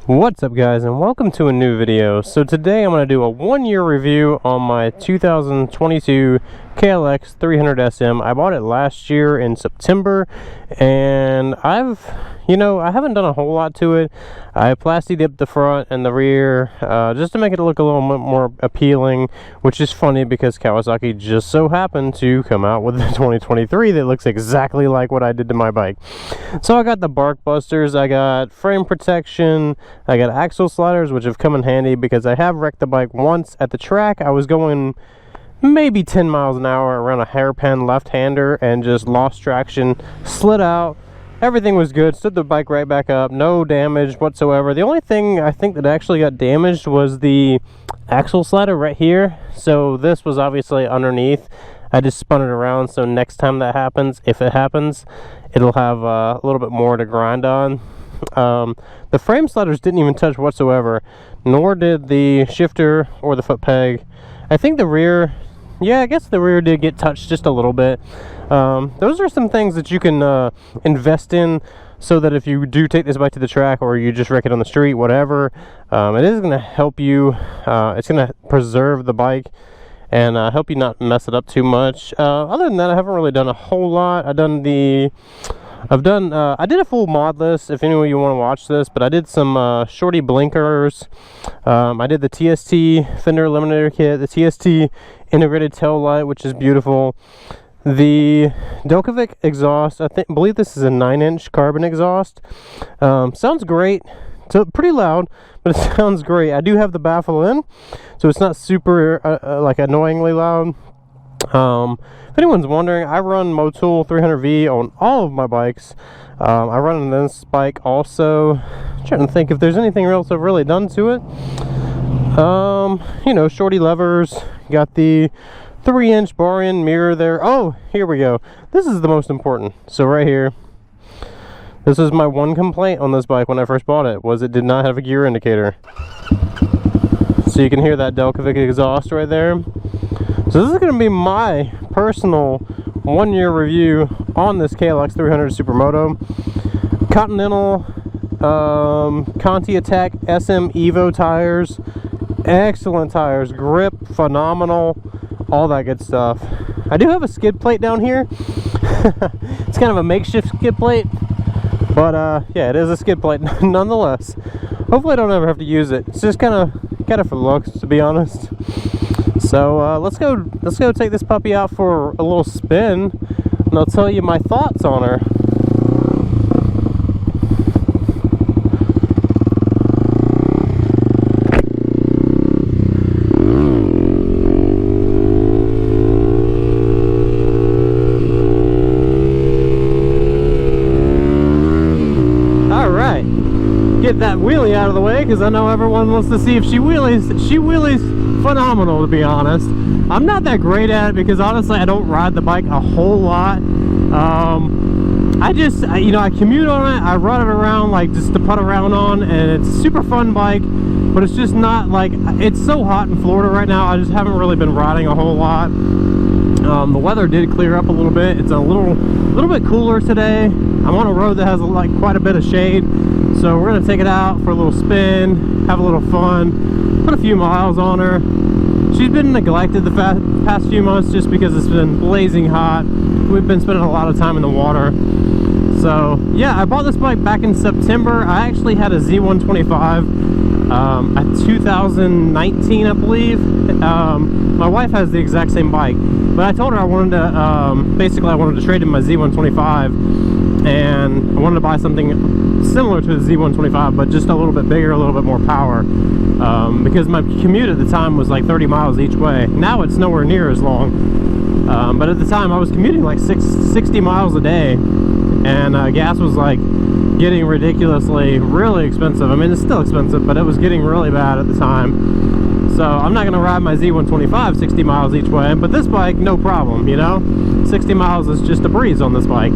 What's up guys, and welcome to a new video. So today I'm going to do a 1-year review on my 2022 KLX300SM. I bought it last year in September, and I haven't done a whole lot to it. I plasti dipped the front and the rear just to make it look a little bit more appealing, which is funny because Kawasaki just so happened to come out with the 2023 that looks exactly like what I did to my bike. So I got the bark busters, I got frame protection, I got axle sliders, which have come in handy because I have wrecked the bike once at the track. I was going maybe 10 miles an hour around a hairpin left-hander and just lost traction, slid out. Everything was good, stood the bike right back up, no damage whatsoever. The only thing I think that actually got damaged was the axle slider right here. So this was obviously underneath. I just spun it around, so next time that happens, if it happens, it'll have a little bit more to grind on. The frame sliders didn't even touch whatsoever, nor did the shifter or the foot peg. I think the rear, yeah, I guess the rear did get touched just a little bit. Those are some things that you can invest in, so that if you do take this bike to the track or you just wreck it on the street, whatever, it is going to help you. It's going to preserve the bike and help you not mess it up too much. Other than that, I haven't really done a whole lot. I did a full mod list if anyone you want to watch this, but I did some shorty blinkers. I did the TST fender eliminator kit, the TST integrated tail light, which is beautiful. The Delcovic exhaust, I believe this is a 9-inch carbon exhaust. Sounds great. So pretty loud, but it sounds great. I do have the baffle in, so it's not super like annoyingly loud. If anyone's wondering, I run Motul 300V on all of my bikes. I run this bike also. I'm trying to think if there's anything else I've really done to it. You know, shorty levers, got the 3-inch bar end mirror there. Oh, here we go. This is the most important. So right here, this is my one complaint on this bike when I first bought it, was it did not have a gear indicator. So you can hear that Delcovic exhaust right there. So this is going to be my personal 1-year review on this KLX300 Supermoto. Continental Conti Attack SM Evo tires. Excellent tires, grip phenomenal, all that good stuff. I do have a skid plate down here. It's kind of a makeshift skid plate, but yeah, it is a skid plate nonetheless. Hopefully I don't ever have to use it. It's just kind of for looks, to be honest. So let's go take this puppy out for a little spin, and I'll tell you my thoughts on her. Get that wheelie out of the way, because I know everyone wants to see if she wheelies. She wheelies phenomenal, to be honest. I'm not that great at it because honestly I don't ride the bike a whole lot. I commute on it, I run it around like just to putt around on, and it's a super fun bike, but it's just not like, it's so hot in Florida right now, I just haven't really been riding a whole lot. The weather did clear up a little bit. It's a little bit cooler today. I'm on a road that has like quite a bit of shade, so we're gonna take it out for a little spin, have a little fun, put a few miles on her. She's been neglected the past few months just because it's been blazing hot. We've been spending a lot of time in the water. So yeah, I bought this bike back in September. I actually had a Z125 a 2019, I believe. My wife has the exact same bike, but I told her I wanted to basically I wanted to trade in my Z125, and I wanted to buy something similar to the Z125, but just a little bit bigger, a little bit more power, because my commute at the time was like 30 miles each way. Now it's nowhere near as long, but at the time I was commuting like 60 miles a day, and gas was like getting ridiculously really expensive. I mean, it's still expensive, but it was getting really bad at the time. So I'm not going to ride my Z125 60 miles each way, but this bike, no problem, you know? 60 miles is just a breeze on this bike.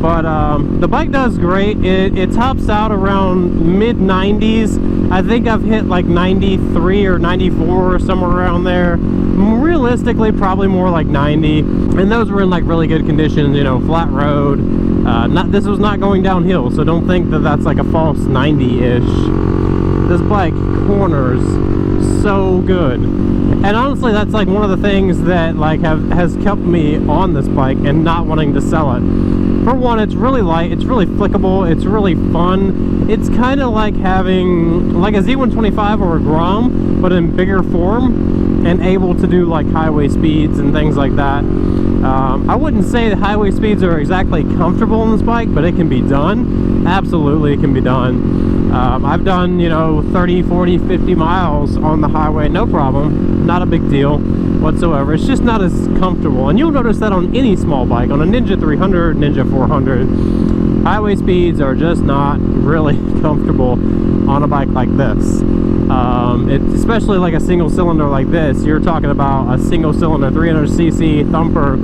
But the bike does great. It tops out around mid 90s. I think I've hit like 93 or 94 or somewhere around there. Realistically, probably more like 90. And those were in like really good condition, you know, flat road. This was not going downhill, so don't think that that's like a false 90-ish. This bike corners so good. And honestly, that's like one of the things that like has kept me on this bike and not wanting to sell it. For one, it's really light, it's really flickable, it's really fun. It's kind of like having like a Z125 or a Grom, but in bigger form and able to do like highway speeds and things like that. I wouldn't say the highway speeds are exactly comfortable on this bike, but it can be done. Absolutely, it can be done. I've done, you know, 30, 40, 50 miles on the highway, no problem. Not a big deal whatsoever. It's just not as comfortable. And you'll notice that on any small bike, on a Ninja 300, Ninja 400, highway speeds are just not really comfortable on a bike like this. Especially like a single cylinder like this. You're talking about a single cylinder 300cc thumper.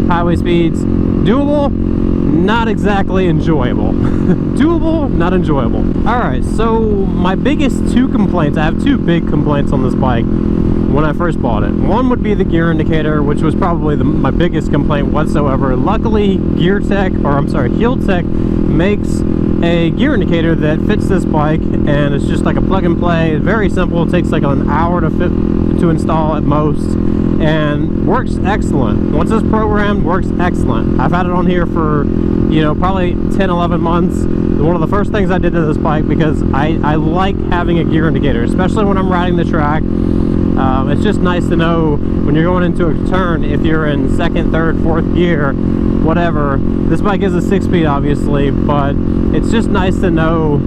Highway speeds doable, not exactly enjoyable. Doable, not enjoyable. Alright, so my biggest two complaints, I have two big complaints on this bike when I first bought it. One would be the gear indicator, which was probably my biggest complaint whatsoever. Luckily, Heeltech makes a gear indicator that fits this bike, and it's just like a plug and play. Very simple. It takes like an hour to install at most, and works excellent. Once it's programmed, works excellent. I've had it on here for, you know, probably 10-11 months. One of the first things I did to this bike, because I like having a gear indicator, especially when I'm riding the track. It's just nice to know when you're going into a turn, if you're in second, third, fourth gear, whatever. This bike is a 6-speed, obviously, but it's just nice to know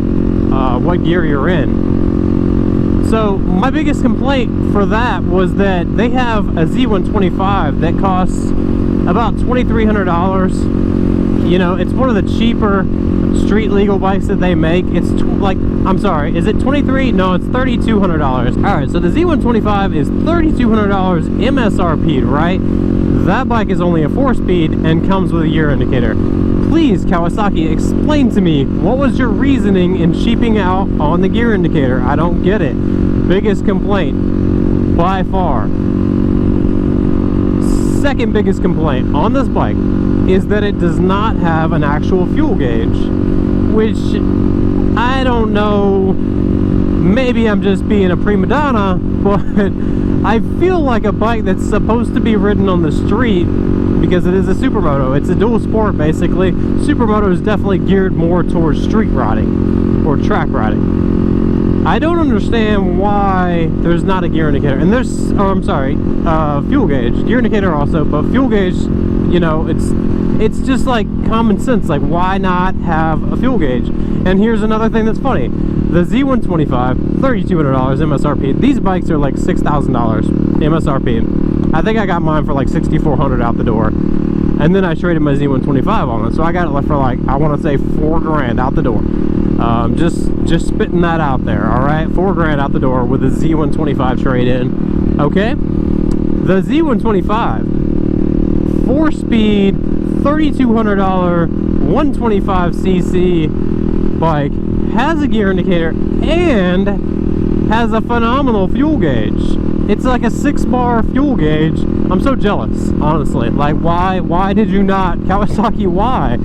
what gear you're in. So my biggest complaint for that was that they have a Z125 that costs about $2,300. You know, it's one of the cheaper street legal bikes that they make. It's I'm sorry, is it 23? No, it's $3,200. Alright, so the Z125 is $3,200 MSRP, right? That bike is only a 4-speed and comes with a gear indicator. Please, Kawasaki, explain to me, what was your reasoning in cheaping out on the gear indicator? I don't get it. Biggest complaint, by far. Second biggest complaint on this bike is that it does not have an actual fuel gauge, which I don't know, maybe I'm just being a prima donna, but I feel like a bike that's supposed to be ridden on the street, because it is a supermoto. It's a dual sport, basically. Supermoto is definitely geared more towards street riding or track riding. I don't understand why there's not a gear indicator. And there's, fuel gauge. Gear indicator also, but fuel gauge, you know, it's just like common sense. Like, why not have a fuel gauge? And here's another thing that's funny. The Z125, $3,200 MSRP. These bikes are like $6,000 MSRP. I think I got mine for like $6,400 out the door. And then I traded my Z125 on it. So I got it for like, I want to say $4 grand out the door. Just spitting that out there, all right? $4 grand out the door with a Z125 trade-in. Okay? The Z125, 4-speed, $3,200, 125cc bike, has a gear indicator and has a phenomenal fuel gauge. It's like a 6-bar fuel gauge. I'm so jealous, honestly. Like, why did you not? Kawasaki, why?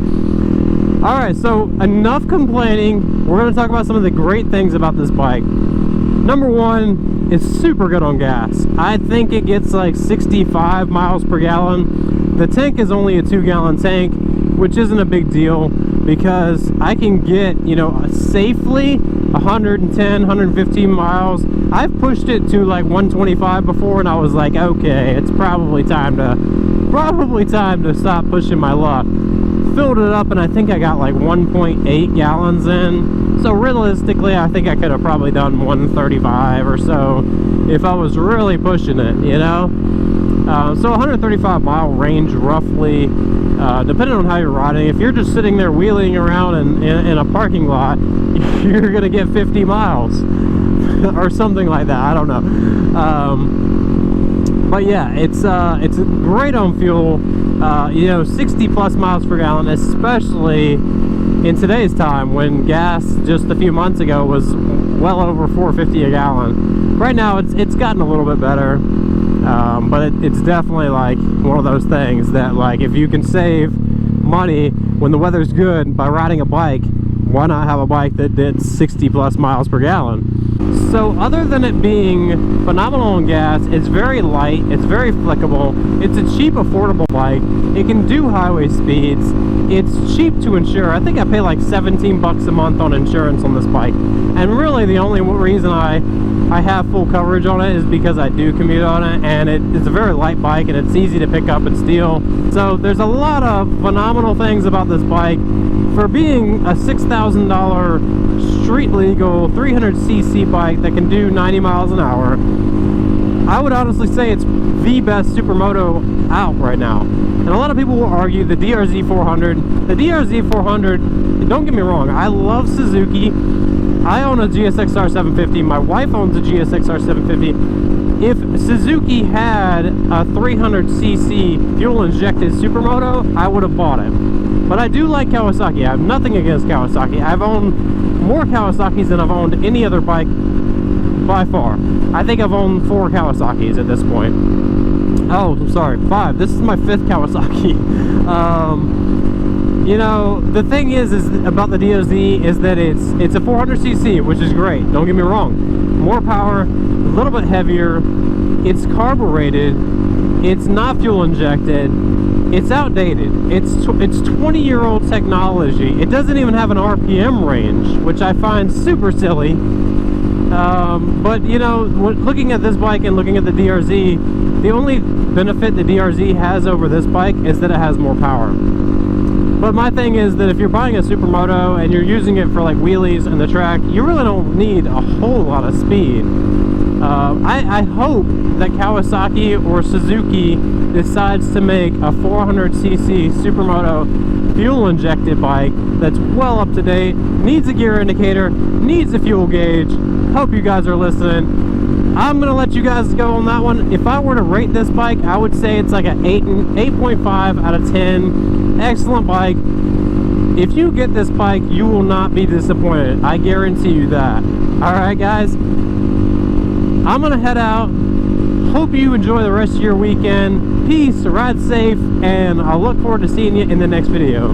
Alright, so enough complaining. We're going to talk about some of the great things about this bike. Number one, it's super good on gas. I think it gets like 65 miles per gallon. The tank is only a 2-gallon tank, which isn't a big deal, because I can get, you know, safely 110, 115 miles. I've pushed it to like 125 before, and I was like, okay, it's probably time to stop pushing my luck. Filled it up, and I think I got like 1.8 gallons in. So realistically, I think I could have probably done 135 or so if I was really pushing it, you know? So 135 mile range roughly, depending on how you're riding. If you're just sitting there wheeling around in a parking lot, you're gonna get 50 miles or something like that. I don't know. But yeah, it's great on fuel. You know, 60 plus miles per gallon, especially in today's time when gas just a few months ago was well over $4.50 a gallon. Right now it's gotten a little bit better, but it's definitely like one of those things that, like, if you can save money when the weather's good by riding a bike, why not have a bike that did 60 plus miles per gallon? So other than it being phenomenal on gas, it's very light, it's very flickable, it's a cheap, affordable bike, it can do highway speeds, it's cheap to insure. I think I pay like 17 bucks a month on insurance on this bike, and really the only reason I have full coverage on it is because I do commute on it, and it's a very light bike and it's easy to pick up and steal. So there's a lot of phenomenal things about this bike. For being a $6,000 street legal 300cc bike that can do 90 miles an hour, I would honestly say it's the best supermoto out right now. And a lot of people will argue the DRZ 400. The DRZ 400, don't get me wrong, I love Suzuki. I own a GSX-R 750. My wife owns a GSX-R 750. If Suzuki had a 300cc fuel-injected supermoto, I would have bought it. But I do like Kawasaki. I have nothing against Kawasaki. I've owned more Kawasaki's than I've owned any other bike by far. I think I've owned 4 Kawasaki's at this point. Oh, I'm sorry, 5. This is my 5th Kawasaki. You know, the thing is about the DRZ is that it's a 400cc, which is great. Don't get me wrong. More power, a little bit heavier. It's carbureted. It's not fuel injected. It's outdated. It's 20-year-old technology. It doesn't even have an RPM range, which I find super silly. But you know, looking at this bike and looking at the DRZ, the only benefit the DRZ has over this bike is that it has more power. But my thing is that if you're buying a supermoto and you're using it for like wheelies and the track, you really don't need a whole lot of speed. I hope that Kawasaki or Suzuki decides to make a 400cc supermoto fuel-injected bike that's well up to date, needs a gear indicator, needs a fuel gauge. Hope you guys are listening. I'm gonna let you guys go on that one. If I were to rate this bike, I would say it's like an 8.5 out of 10. Excellent bike. If you get this bike, you will not be disappointed. I guarantee you that. Alright guys, I'm gonna head out. Hope you enjoy the rest of your weekend. Peace, ride safe, and I'll look forward to seeing you in the next video.